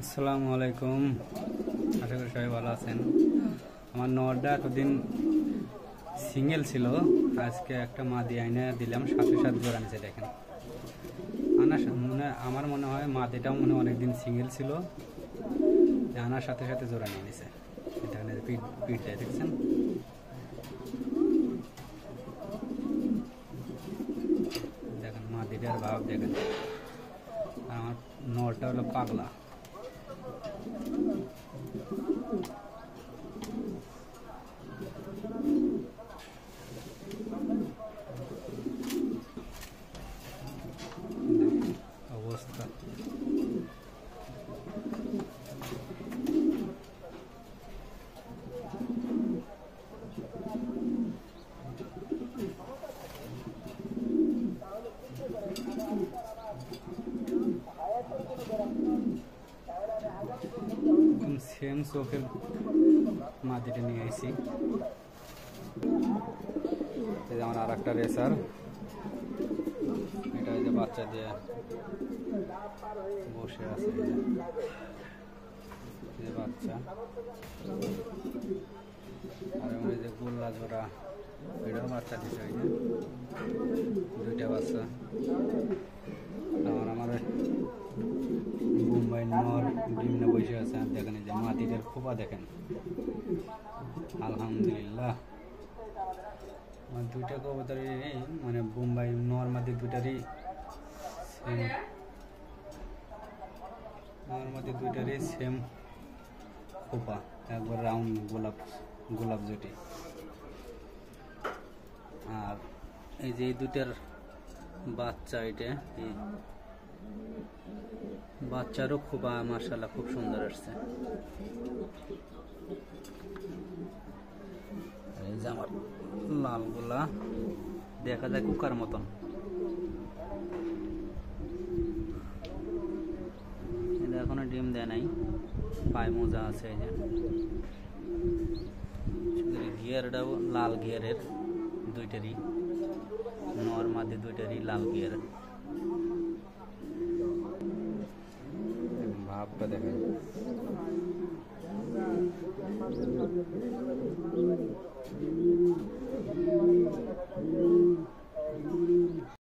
আসসালামু আলাইকুম। আশা করি সবাই ভালো আছেন। আমার নরটা এতদিন সিঙ্গেল ছিল, আজকে একটা মাদি আইনে দিলাম, সাথে সাথে জোড়া নিচে দেখেন। আমার মনে হয় মাদিটাও অনেকদিন সিঙ্গেল ছিল, আনার সাথে সাথে জোড়া নিয়ে নিছে। দেখেন পিঠটা দেখছেন, দেখেন মাদিটার ভাব দেখেন। আর আমার নরটা হলো পাগলা। অবস্থা সেম চোখের মাটিটা নিয়ে আইছি। আমার আর একটা রেসার, এটা যে বাচ্চা দিয়ে বসে আছে, যে বাচ্চা। আর আমার এই যে গোল্লা জোড়া, এটাও বাচ্চা দিচ্ছে, ওই যে দুইটা বাচ্চা। আমার মুম্বাই নর বিভিন্ন বসে আছে। আর দেখেন এই যে মাটিদের খোপা দেখেন, আলহামদুলিল্লাহ। আমার দুইটা কবুতরই বোম্বাই নর মাদি দুইটারই সেম খোপা, একবার রাউন্ড গোলাপ জুটি। আর এই যে এই দুইটার বাচ্চা, এটা বাচ্চারও খোপা মাশাআল্লাহ খুব সুন্দর আসছে। এই যে আমার লালগুলা দেখা যায় কুকার মতন। এটা এখনো ডিম দেয় নাই, পায়ে মোজা আছে। এই যে গিয়ারটাও লাল গিয়ারের, দুইটারই নর মাদি দুইটারই লাল গিয়ার। ভাবটা দেখেন,